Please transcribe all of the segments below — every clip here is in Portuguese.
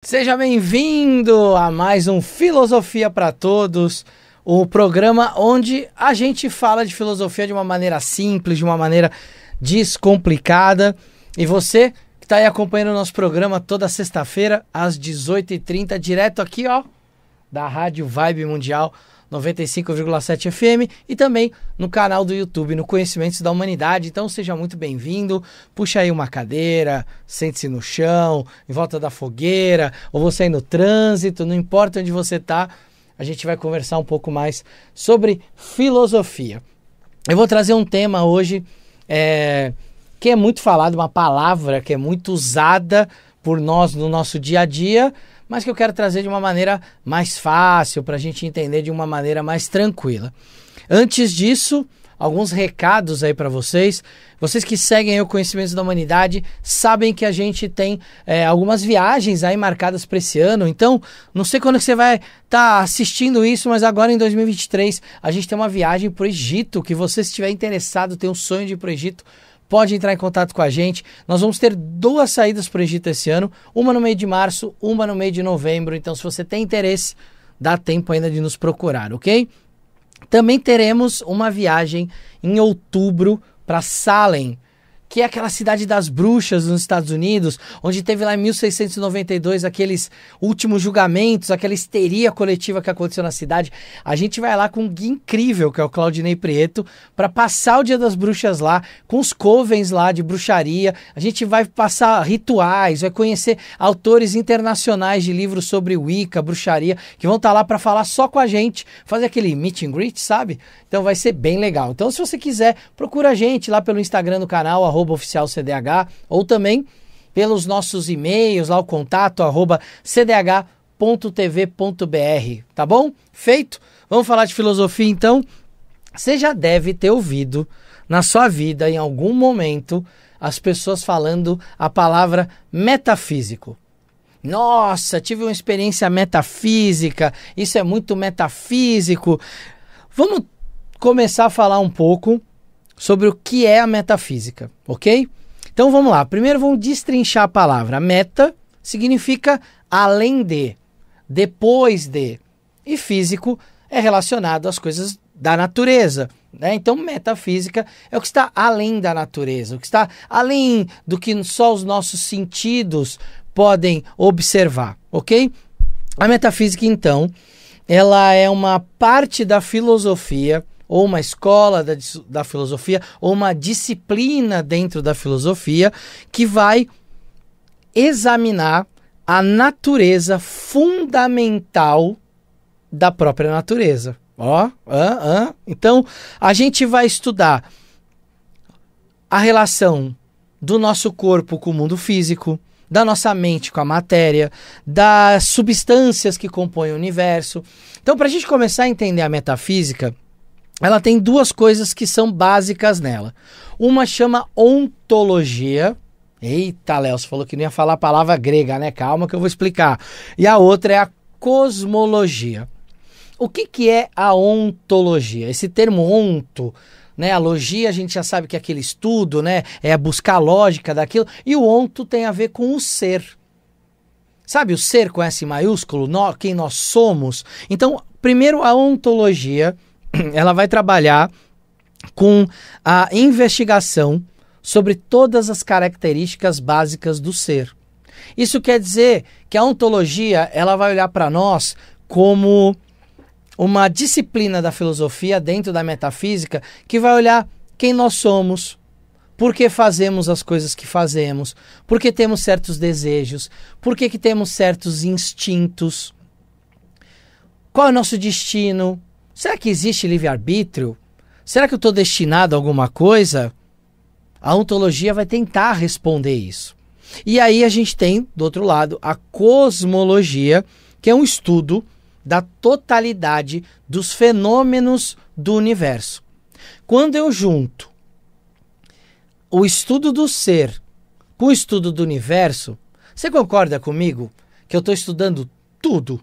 Seja bem-vindo a mais um Filosofia para Todos, o programa onde a gente fala de filosofia de uma maneira simples, de uma maneira descomplicada. E você que está aí acompanhando o nosso programa toda sexta-feira, às 18h30, direto aqui, ó, da Rádio Vibe Mundial 95,7 FM e também no canal do YouTube, no Conhecimentos da Humanidade. Então seja muito bem-vindo, puxa aí uma cadeira, sente-se no chão, em volta da fogueira, ou você aí no trânsito, não importa onde você está, a gente vai conversar um pouco mais sobre filosofia. Eu vou trazer um tema hoje que é muito falado, uma palavra que é muito usada por nós no nosso dia a dia, mas que eu quero trazer de uma maneira mais fácil, para a gente entender de uma maneira mais tranquila. Antes disso, alguns recados aí para vocês. Vocês que seguem o Conhecimentos da Humanidade sabem que a gente tem algumas viagens aí marcadas para esse ano. Então, não sei quando que você vai estar assistindo isso, mas agora em 2023 a gente tem uma viagem para o Egito, que você, se estiver interessado, tem um sonho de ir para o Egito, pode entrar em contato com a gente. Nós vamos ter 2 saídas para o Egito esse ano, uma no meio de março, uma no meio de novembro. Então, se você tem interesse, dá tempo ainda de nos procurar, ok? Também teremos uma viagem em outubro para Salem, que é aquela cidade das bruxas nos Estados Unidos, onde teve lá em 1692 aqueles últimos julgamentos, aquela histeria coletiva que aconteceu na cidade. A gente vai lá com um guia incrível, que é o Claudinei Prieto, para passar o Dia das Bruxas lá, com os covens lá de bruxaria. A gente vai passar rituais, vai conhecer autores internacionais de livros sobre Wicca, bruxaria, que vão estar lá para falar só com a gente, fazer aquele meet and greet, sabe? Então vai ser bem legal. Então, se você quiser, procura a gente lá pelo Instagram do canal, @oficialcdh, ou também pelos nossos e-mails, lá o contato, @cdh.tv.br, tá bom? Feito? Vamos falar de filosofia então? Você já deve ter ouvido na sua vida, em algum momento, as pessoas falando a palavra metafísico. Nossa, tive uma experiência metafísica, isso é muito metafísico. Vamos começar a falar um pouco sobre o que é a metafísica, ok? Então vamos lá, primeiro vamos destrinchar a palavra. Meta significa além de, depois de, e físico é relacionado às coisas da natureza, né? Então metafísica é o que está além da natureza, o que está além do que só os nossos sentidos podem observar, ok? A metafísica, então, ela é uma parte da filosofia, ou uma escola da filosofia, ou uma disciplina dentro da filosofia, que vai examinar a natureza fundamental da própria natureza. Então, a gente vai estudar a relação do nosso corpo com o mundo físico, da nossa mente com a matéria, das substâncias que compõem o universo. Então, para a gente começar a entender a metafísica, ela tem 2 coisas que são básicas nela. Uma chama ontologia. Eita, Léo, você falou que não ia falar a palavra grega, né? Calma que eu vou explicar. E a outra é a cosmologia. O que é a ontologia? Esse termo onto, né? A logia a gente já sabe que é aquele estudo, né? É buscar a lógica daquilo. E o onto tem a ver com o ser. Sabe o ser com S maiúsculo? Quem nós somos? Então, primeiro a ontologia, ela vai trabalhar com a investigação sobre todas as características básicas do ser. Isso quer dizer que a ontologia, ela vai olhar para nós como uma disciplina da filosofia dentro da metafísica, que vai olhar quem nós somos, por que fazemos as coisas que fazemos, por que temos certos desejos, por que temos certos instintos, qual é o nosso destino. Será que existe livre-arbítrio? Será que eu estou destinado a alguma coisa? A ontologia vai tentar responder isso. E aí a gente tem, do outro lado, a cosmologia, que é um estudo da totalidade dos fenômenos do universo. Quando eu junto o estudo do ser com o estudo do universo, você concorda comigo que eu estou estudando tudo?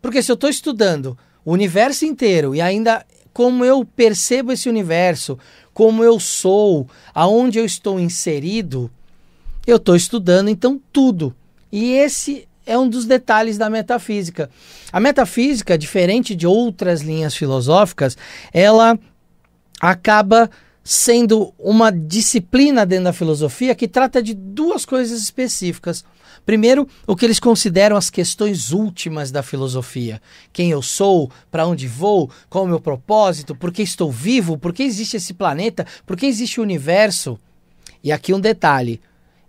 Porque se eu estou estudando o universo inteiro e ainda como eu percebo esse universo, como eu sou, aonde eu estou inserido, eu estou estudando então tudo. E esse é um dos detalhes da metafísica. A metafísica, diferente de outras linhas filosóficas, ela acaba sendo uma disciplina dentro da filosofia que trata de duas coisas específicas. Primeiro, o que eles consideram as questões últimas da filosofia. Quem eu sou, para onde vou, qual é o meu propósito, por que estou vivo, por que existe esse planeta, por que existe o universo. E aqui um detalhe,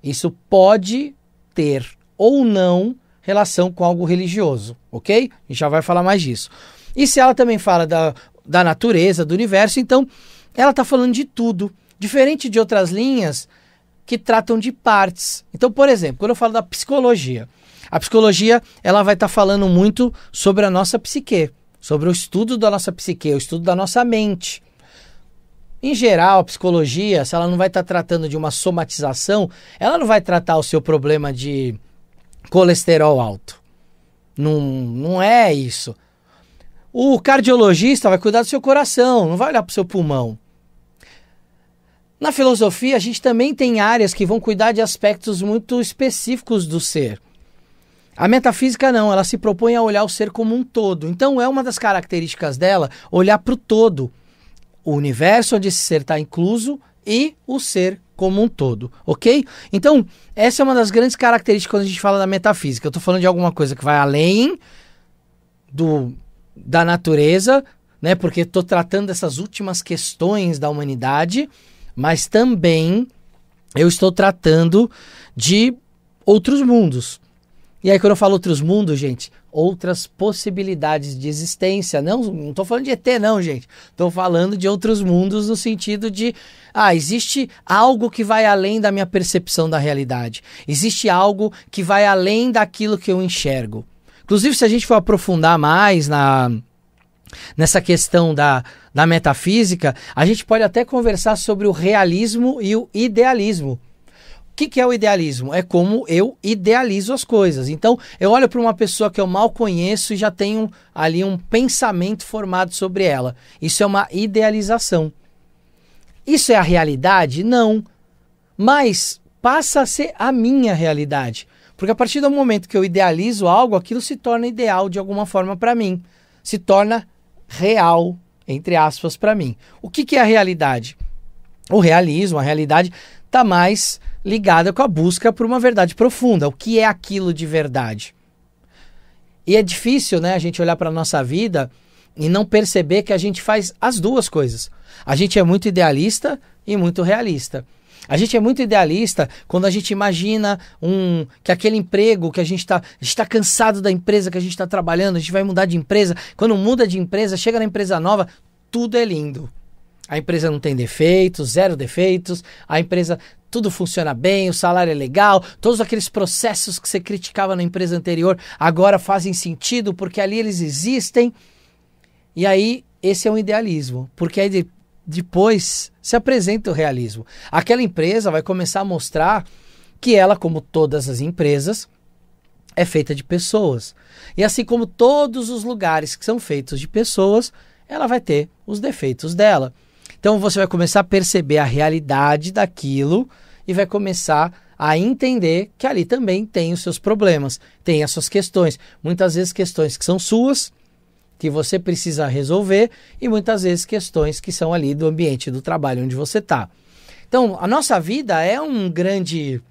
isso pode ter ou não relação com algo religioso, ok? A gente já vai falar mais disso. E se ela também fala da natureza, do universo, então ela está falando de tudo, diferente de outras linhas que tratam de partes. Então, por exemplo, quando eu falo da psicologia, a psicologia ela vai estar falando muito sobre a nossa psique, sobre o estudo da nossa psique, o estudo da nossa mente. Em geral, a psicologia, se ela não vai estar tratando de uma somatização, ela não vai tratar o seu problema de colesterol alto. Não é isso. O cardiologista vai cuidar do seu coração, não vai olhar para o seu pulmão. Na filosofia, a gente também tem áreas que vão cuidar de aspectos muito específicos do ser. A metafísica não, ela se propõe a olhar o ser como um todo. Então é uma das características dela olhar para o todo. O universo onde esse ser está incluso e o ser como um todo, ok? Então, essa é uma das grandes características quando a gente fala da metafísica. Eu estou falando de alguma coisa que vai além da natureza, né? Porque estou tratando dessas últimas questões da humanidade, mas também eu estou tratando de outros mundos. E aí quando eu falo outros mundos, gente, outras possibilidades de existência. Não estou falando de ET não, gente. Estou falando de outros mundos no sentido de, existe algo que vai além da minha percepção da realidade. Existe algo que vai além daquilo que eu enxergo. Inclusive, se a gente for aprofundar mais nessa questão da metafísica, a gente pode até conversar sobre o realismo e o idealismo. O que é o idealismo? É como eu idealizo as coisas. Então, eu olho para uma pessoa que eu mal conheço e já tenho ali um pensamento formado sobre ela. Isso é uma idealização. Isso é a realidade? Não. Mas passa a ser a minha realidade. Porque a partir do momento que eu idealizo algo, aquilo se torna ideal de alguma forma para mim. Se torna real, entre aspas, para mim. O que é a realidade? O realismo, a realidade, está mais ligada com a busca por uma verdade profunda. O que é aquilo de verdade? E é difícil, né, a gente olhar para a nossa vida e não perceber que a gente faz as duas coisas. A gente é muito idealista e muito realista. A gente é muito idealista quando a gente imagina que aquele emprego que a gente está cansado da empresa que a gente está trabalhando, a gente vai mudar de empresa. Quando muda de empresa, chega na empresa nova, tudo é lindo. A empresa não tem defeitos, zero defeitos, a empresa, tudo funciona bem, o salário é legal, todos aqueles processos que você criticava na empresa anterior agora fazem sentido porque ali eles existem. E aí, esse é um idealismo, porque aí depois se apresenta o realismo. Aquela empresa vai começar a mostrar que ela, como todas as empresas, é feita de pessoas. E assim como todos os lugares que são feitos de pessoas, ela vai ter os defeitos dela. Então você vai começar a perceber a realidade daquilo e vai começar a entender que ali também tem os seus problemas, tem as suas questões. Muitas vezes questões que são suas, que você precisa resolver, e muitas vezes questões que são ali do ambiente do trabalho onde você está. Então a nossa vida é uma grande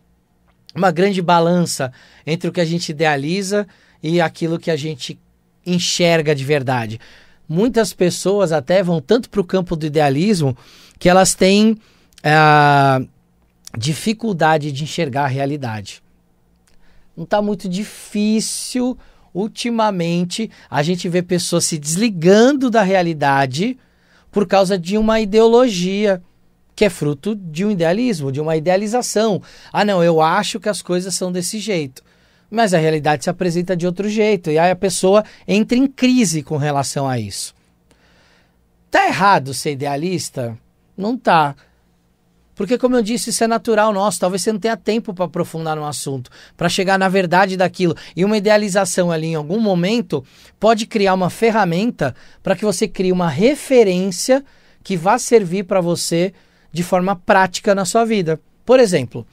balança entre o que a gente idealiza e aquilo que a gente enxerga de verdade. Muitas pessoas até vão tanto para o campo do idealismo que elas têm dificuldade de enxergar a realidade. Não está muito difícil, ultimamente, a gente vê pessoas se desligando da realidade por causa de uma ideologia que é fruto de um idealismo, de uma idealização. Não, eu acho que as coisas são desse jeito. Mas a realidade se apresenta de outro jeito. E aí a pessoa entra em crise com relação a isso. Tá errado ser idealista? Não tá. Porque, como eu disse, isso é natural nosso. Talvez você não tenha tempo para aprofundar no assunto, para chegar na verdade daquilo. E uma idealização ali, em algum momento, pode criar uma ferramenta para que você crie uma referência que vá servir para você de forma prática na sua vida. Por exemplo,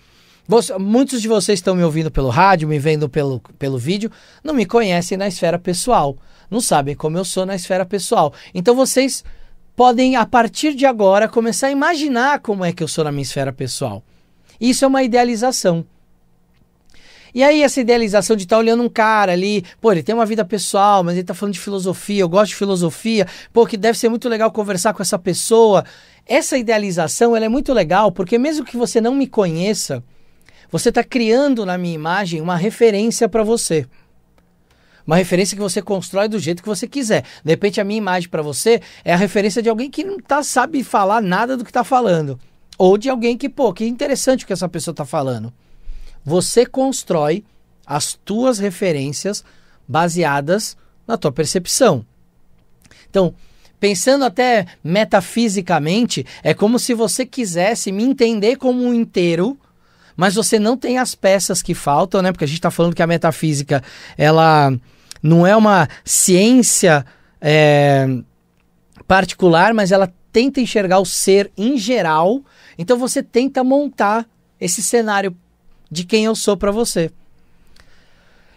Muitos de vocês estão me ouvindo pelo rádio, me vendo pelo vídeo, não me conhecem na esfera pessoal, não sabem como eu sou na esfera pessoal. Então vocês podem, a partir de agora, começar a imaginar como é que eu sou na minha esfera pessoal. Isso é uma idealização. E aí essa idealização de estar olhando um cara ali, pô, ele tem uma vida pessoal, mas ele tá falando de filosofia, eu gosto de filosofia, pô, que deve ser muito legal conversar com essa pessoa. Essa idealização, ela é muito legal, porque mesmo que você não me conheça, você está criando na minha imagem uma referência para você. Uma referência que você constrói do jeito que você quiser. De repente a minha imagem para você é a referência de alguém que não sabe falar nada do que está falando. Ou de alguém que, pô, que interessante o que essa pessoa está falando. Você constrói as tuas referências baseadas na tua percepção. Então, pensando até metafisicamente, é como se você quisesse me entender como um inteiro, mas você não tem as peças que faltam, né? Porque a gente está falando que a metafísica, ela não é uma ciência particular, mas ela tenta enxergar o ser em geral. Então você tenta montar esse cenário de quem eu sou para você.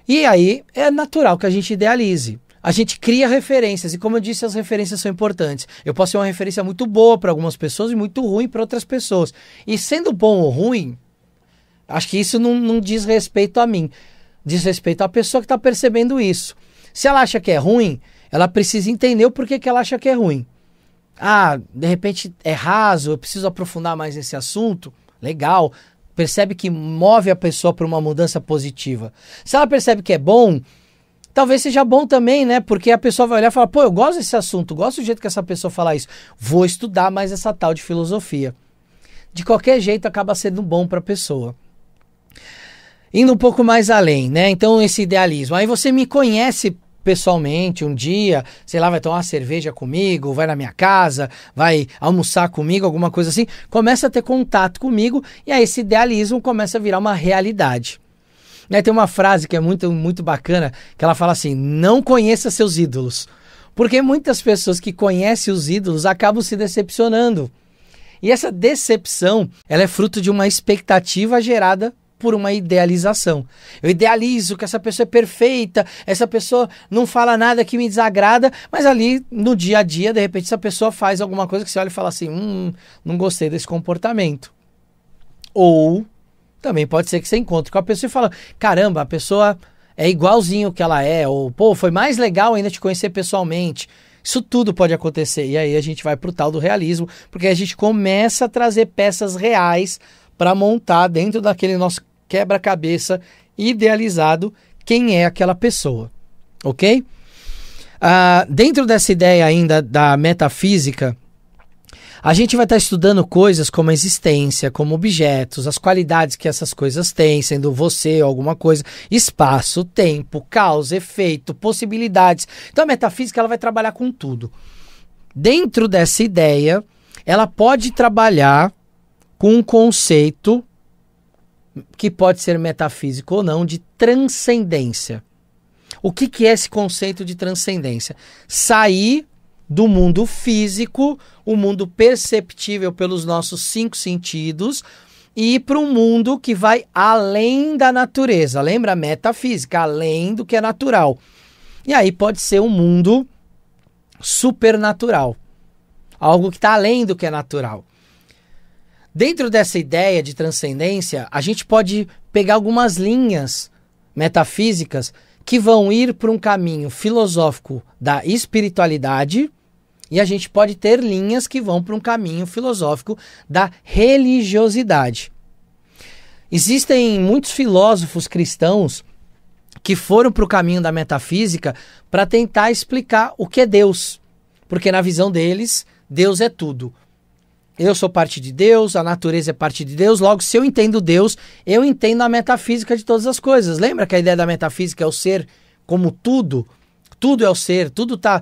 E aí é natural que a gente idealize. A gente cria referências, e como eu disse, as referências são importantes. Eu posso ser uma referência muito boa para algumas pessoas e muito ruim para outras pessoas. E sendo bom ou ruim, acho que isso não diz respeito a mim. Diz respeito à pessoa que está percebendo isso. Se ela acha que é ruim, ela precisa entender o porquê que ela acha que é ruim. Ah, de repente é raso, eu preciso aprofundar mais esse assunto. Legal. Percebe que move a pessoa para uma mudança positiva. Se ela percebe que é bom, talvez seja bom também, né? Porque a pessoa vai olhar e falar, pô, eu gosto desse assunto, gosto do jeito que essa pessoa fala isso. Vou estudar mais essa tal de filosofia. De qualquer jeito, acaba sendo bom para a pessoa. Indo um pouco mais além, né? Então, esse idealismo. Aí você me conhece pessoalmente um dia, sei lá, vai tomar uma cerveja comigo, vai na minha casa, vai almoçar comigo, alguma coisa assim, começa a ter contato comigo e aí esse idealismo começa a virar uma realidade. Aí tem uma frase que é muito, muito bacana, que ela fala assim, não conheça seus ídolos. Porque muitas pessoas que conhecem os ídolos acabam se decepcionando. E essa decepção, ela é fruto de uma expectativa gerada por uma idealização. Eu idealizo que essa pessoa é perfeita, essa pessoa não fala nada que me desagrada, mas ali no dia a dia, de repente, essa pessoa faz alguma coisa que você olha e fala assim, não gostei desse comportamento. Ou também pode ser que você encontre com a pessoa e fala, caramba, a pessoa é igualzinho que ela é, ou pô, foi mais legal ainda te conhecer pessoalmente. Isso tudo pode acontecer. E aí a gente vai pro tal do realismo, porque a gente começa a trazer peças reais para montar dentro daquele nosso quebra-cabeça idealizado quem é aquela pessoa, ok? Dentro dessa ideia ainda da metafísica, a gente vai estar estudando coisas como a existência, como objetos, as qualidades que essas coisas têm, sendo você ou alguma coisa, espaço, tempo, causa, efeito, possibilidades. Então a metafísica ela vai trabalhar com tudo. Dentro dessa ideia, ela pode trabalhar com um conceito que pode ser metafísico ou não, de transcendência. O que é esse conceito de transcendência? Sair do mundo físico, o mundo perceptível pelos nossos 5 sentidos, e ir para um mundo que vai além da natureza. Lembra? Metafísica, além do que é natural. E aí pode ser um mundo supernatural. Algo que está além do que é natural. Dentro dessa ideia de transcendência, a gente pode pegar algumas linhas metafísicas que vão ir para um caminho filosófico da espiritualidade e a gente pode ter linhas que vão para um caminho filosófico da religiosidade. Existem muitos filósofos cristãos que foram para o caminho da metafísica para tentar explicar o que é Deus, porque na visão deles, Deus é tudo. Eu sou parte de Deus, a natureza é parte de Deus, logo se eu entendo Deus, eu entendo a metafísica de todas as coisas. Lembra que a ideia da metafísica é o ser como tudo? Tudo é o ser, tudo está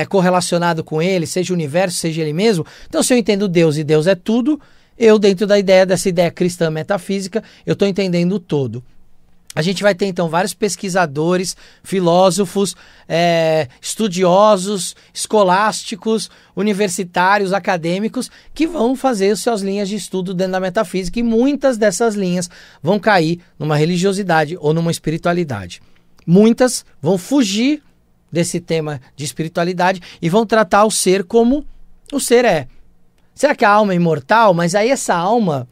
correlacionado com ele, seja o universo, seja ele mesmo. Então se eu entendo Deus e Deus é tudo, eu dentro dessa ideia cristã metafísica, eu estou entendendo o todo. A gente vai ter, então, vários pesquisadores, filósofos, estudiosos, escolásticos, universitários, acadêmicos, que vão fazer as suas linhas de estudo dentro da metafísica, e muitas dessas linhas vão cair numa religiosidade ou numa espiritualidade. Muitas vão fugir desse tema de espiritualidade e vão tratar o ser como o ser é. Será que a alma é imortal? Mas aí essa alma,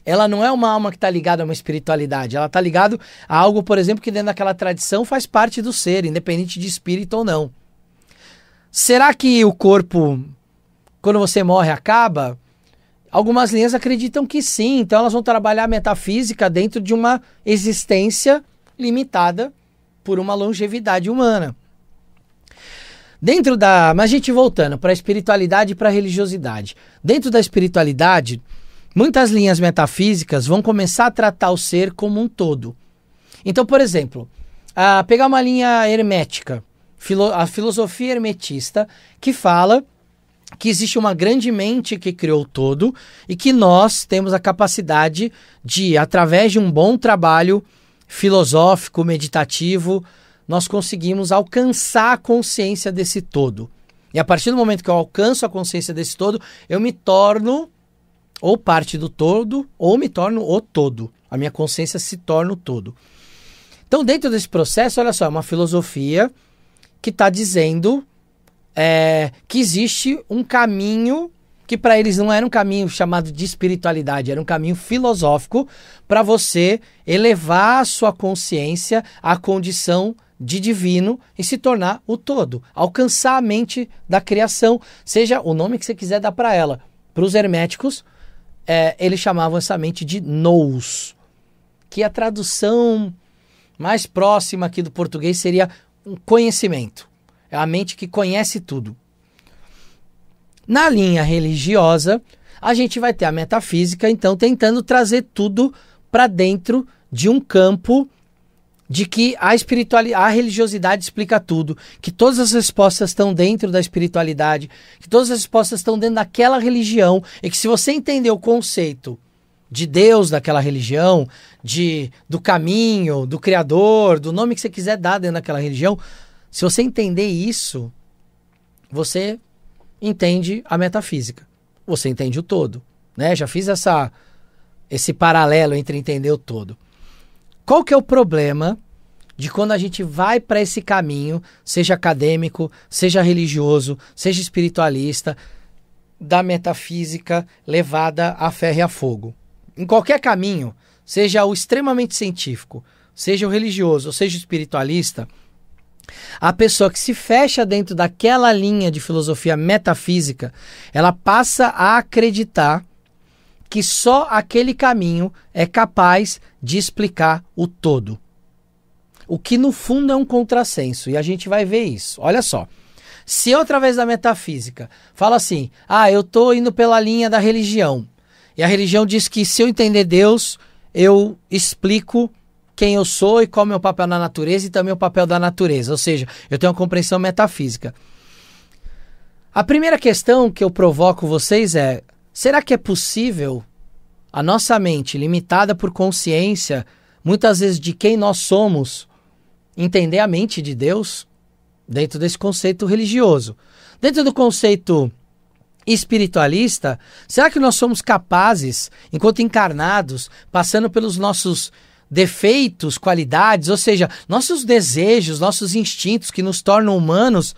ela não é uma alma que está ligada a uma espiritualidade. Ela está ligada a algo, por exemplo, que dentro daquela tradição faz parte do ser, independente de espírito ou não. Será que o corpo, quando você morre, acaba? Algumas linhas acreditam que sim. Então elas vão trabalhar a metafísica dentro de uma existência limitada por uma longevidade humana. Mas a gente voltando para a espiritualidade e para a religiosidade. Dentro da espiritualidade, muitas linhas metafísicas vão começar a tratar o ser como um todo. Então, por exemplo, pegar uma linha hermética, a filosofia hermetista, que fala que existe uma grande mente que criou o todo e que nós temos a capacidade de, através de um bom trabalho filosófico, meditativo, nós conseguimos alcançar a consciência desse todo. E a partir do momento que eu alcanço a consciência desse todo, eu me torno ou parte do todo, ou me torno o todo. A minha consciência se torna o todo. Então, dentro desse processo, olha só, é uma filosofia que está dizendo que existe um caminho que para eles não era um caminho chamado de espiritualidade, era um caminho filosófico para você elevar a sua consciência à condição de divino e se tornar o todo, alcançar a mente da criação, seja o nome que você quiser dar para ela. Para os herméticos, eles chamavam essa mente de nous, que a tradução mais próxima aqui do português seria um conhecimento. É a mente que conhece tudo. Na linha religiosa, a gente vai ter a metafísica, então, tentando trazer tudo para dentro de um campo de que a religiosidade explica tudo, que todas as respostas estão dentro da espiritualidade, que todas as respostas estão dentro daquela religião, e que se você entender o conceito de Deus daquela religião, do caminho, do Criador, do nome que você quiser dar dentro daquela religião, se você entender isso, você entende a metafísica, você entende o todo, né? Já fiz esse paralelo entre entender o todo. Qual que é o problema de quando a gente vai para esse caminho, seja acadêmico, seja religioso, seja espiritualista, da metafísica levada a ferro e a fogo? Em qualquer caminho, seja o extremamente científico, seja o religioso, ou seja o espiritualista, a pessoa que se fecha dentro daquela linha de filosofia metafísica, ela passa a acreditar que só aquele caminho é capaz de explicar o todo. O que no fundo é um contrassenso, e a gente vai ver isso. Olha só, se eu através da metafísica falo assim, eu estou indo pela linha da religião, e a religião diz que se eu entender Deus, eu explico quem eu sou e qual é o meu papel na natureza e também o papel da natureza, ou seja, eu tenho uma compreensão metafísica. A primeira questão que eu provoco vocês é: será que é possível a nossa mente, limitada por consciência, muitas vezes de quem nós somos, entender a mente de Deus dentro desse conceito religioso? Dentro do conceito espiritualista, será que nós somos capazes, enquanto encarnados, passando pelos nossos defeitos, qualidades, ou seja, nossos desejos, nossos instintos que nos tornam humanos,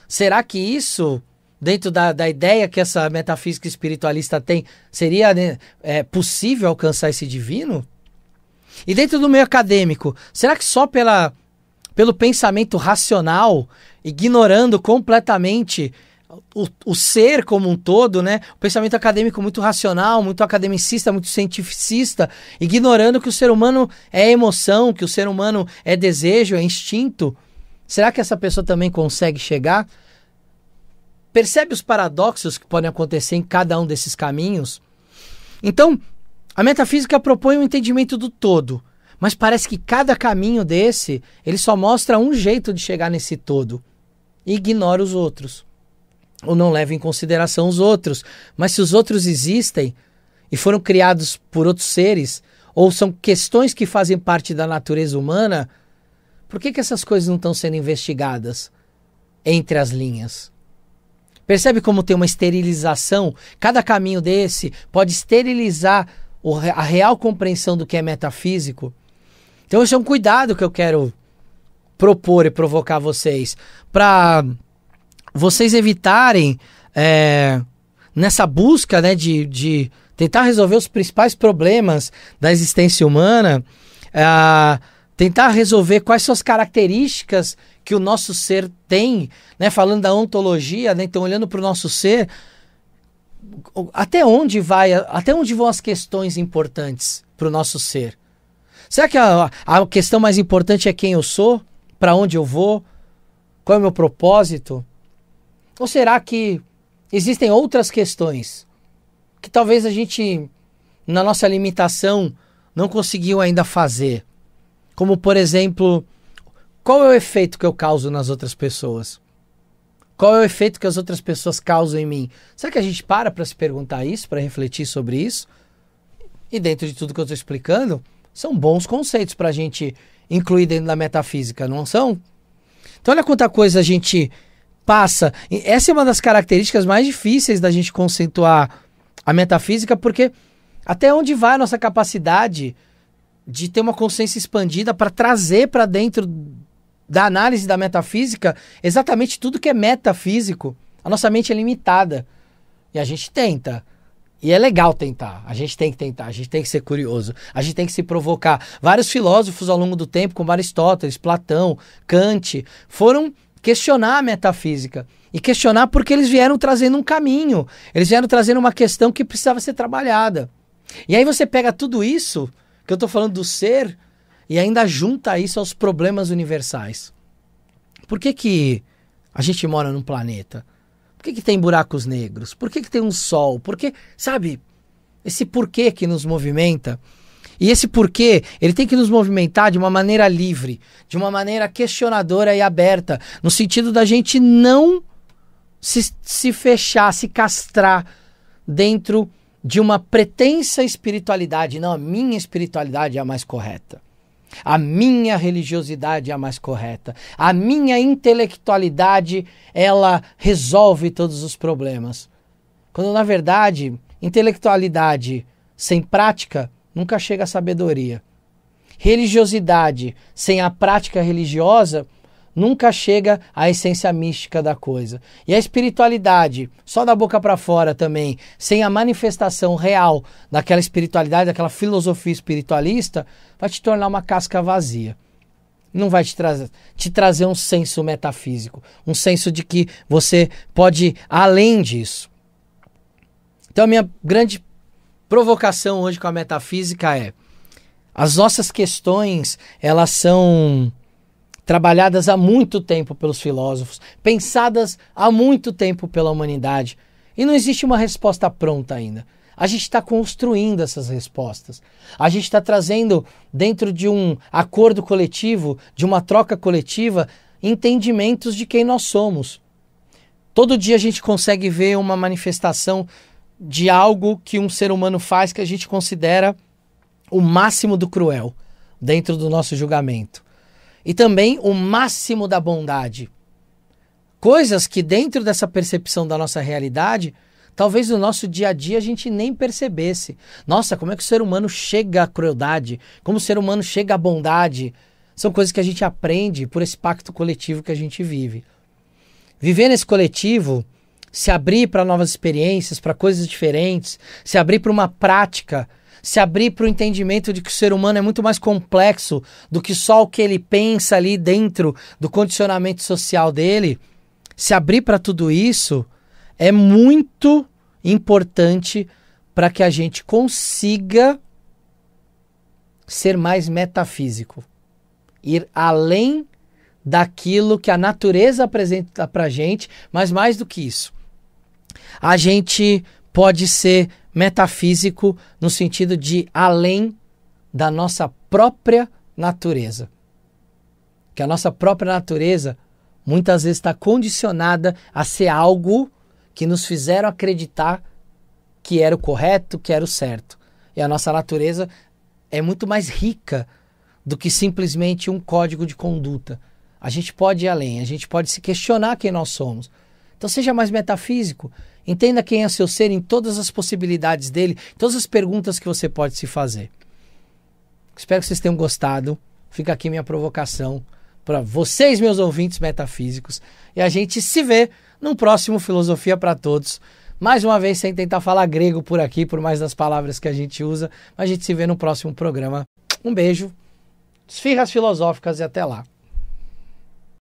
será que isso, dentro da ideia que essa metafísica espiritualista tem, seria possível alcançar esse divino? E dentro do meio acadêmico, será que só pelo pensamento racional, ignorando completamente o ser como um todo, né? O pensamento acadêmico muito racional, muito academicista, muito cientificista, ignorando que o ser humano é emoção, que o ser humano é desejo, é instinto, será que essa pessoa também consegue chegar? Percebe os paradoxos que podem acontecer em cada um desses caminhos? Então, a metafísica propõe um entendimento do todo, mas parece que cada caminho desse, ele só mostra um jeito de chegar nesse todo e ignora os outros, ou não leva em consideração os outros. Mas se os outros existem e foram criados por outros seres, ou são questões que fazem parte da natureza humana, por que essas coisas não estão sendo investigadas entre as linhas? Percebe como tem uma esterilização? Cada caminho desse pode esterilizar a real compreensão do que é metafísico. Então esse é um cuidado que eu quero propor e provocar vocês, para vocês evitarem nessa busca, né, de tentar resolver os principais problemas da existência humana, tentar resolver quais são as características que o nosso ser tem, né, falando da ontologia, né, então olhando para o nosso ser, até onde vão as questões importantes para o nosso ser? Será que a questão mais importante é quem eu sou? Para onde eu vou? Qual é o meu propósito? Ou será que existem outras questões que talvez a gente, na nossa limitação, não conseguiu ainda fazer? Como, por exemplo, qual é o efeito que eu causo nas outras pessoas? Qual é o efeito que as outras pessoas causam em mim? Será que a gente para se perguntar isso, para refletir sobre isso? E dentro de tudo que eu estou explicando, são bons conceitos para a gente incluir dentro da metafísica, não são? Então olha quanta coisa a gente passa. Essa é uma das características mais difíceis da gente conceituar a metafísica, porque até onde vai a nossa capacidade de ter uma consciência expandida para trazer para dentro da análise da metafísica exatamente tudo que é metafísico. A nossa mente é limitada e a gente tenta. E é legal tentar, a gente tem que tentar, a gente tem que ser curioso, a gente tem que se provocar. Vários filósofos ao longo do tempo, como Aristóteles, Platão, Kant, foram questionar a metafísica. E questionar porque eles vieram trazendo um caminho, eles vieram trazendo uma questão que precisava ser trabalhada. E aí você pega tudo isso, que eu estou falando do ser, e ainda junta isso aos problemas universais. Por que a gente mora num planeta? Por que tem buracos negros? Por que tem um sol? Por que, sabe, esse porquê que nos movimenta? E esse porquê, ele tem que nos movimentar de uma maneira livre, de uma maneira questionadora e aberta, no sentido da gente não se fechar, se castrar dentro de uma pretensa espiritualidade. Não, a minha espiritualidade é a mais correta. A minha religiosidade é a mais correta. A minha intelectualidade, ela resolve todos os problemas. Quando, na verdade, intelectualidade sem prática nunca chega à sabedoria. Religiosidade sem a prática religiosa nunca chega à essência mística da coisa. E a espiritualidade, só da boca para fora também, sem a manifestação real daquela espiritualidade, daquela filosofia espiritualista, vai te tornar uma casca vazia. Não vai te trazer um senso metafísico, um senso de que você pode ir além disso. Então a minha grande provocação hoje com a metafísica é: as nossas questões, elas são trabalhadas há muito tempo pelos filósofos, pensadas há muito tempo pela humanidade, e não existe uma resposta pronta ainda. A gente está construindo essas respostas. A gente está trazendo dentro de um acordo coletivo, de uma troca coletiva, entendimentos de quem nós somos. Todo dia a gente consegue ver uma manifestação de algo que um ser humano faz que a gente considera o máximo do cruel dentro do nosso julgamento. E também o máximo da bondade. Coisas que dentro dessa percepção da nossa realidade, talvez no nosso dia a dia a gente nem percebesse. Nossa, como é que o ser humano chega à crueldade? Como o ser humano chega à bondade? São coisas que a gente aprende por esse pacto coletivo que a gente vive. Viver nesse coletivo, se abrir para novas experiências, para coisas diferentes, se abrir para uma prática, se abrir para o entendimento de que o ser humano é muito mais complexo do que só o que ele pensa ali dentro do condicionamento social dele, se abrir para tudo isso é muito importante para que a gente consiga ser mais metafísico, ir além daquilo que a natureza apresenta para a gente, mas mais do que isso, a gente pode ser metafísico no sentido de além da nossa própria natureza. Que a nossa própria natureza muitas vezes está condicionada a ser algo que nos fizeram acreditar que era o correto, que era o certo. E a nossa natureza é muito mais rica do que simplesmente um código de conduta. A gente pode ir além, a gente pode se questionar quem nós somos. Então seja mais metafísico, entenda quem é seu ser em todas as possibilidades dele, todas as perguntas que você pode se fazer. Espero que vocês tenham gostado. Fica aqui minha provocação para vocês, meus ouvintes metafísicos, e a gente se vê no próximo Filosofia para Todos. Mais uma vez, sem tentar falar grego por aqui, por mais das palavras que a gente usa, mas a gente se vê no próximo programa. Um beijo, esfirras filosóficas e até lá.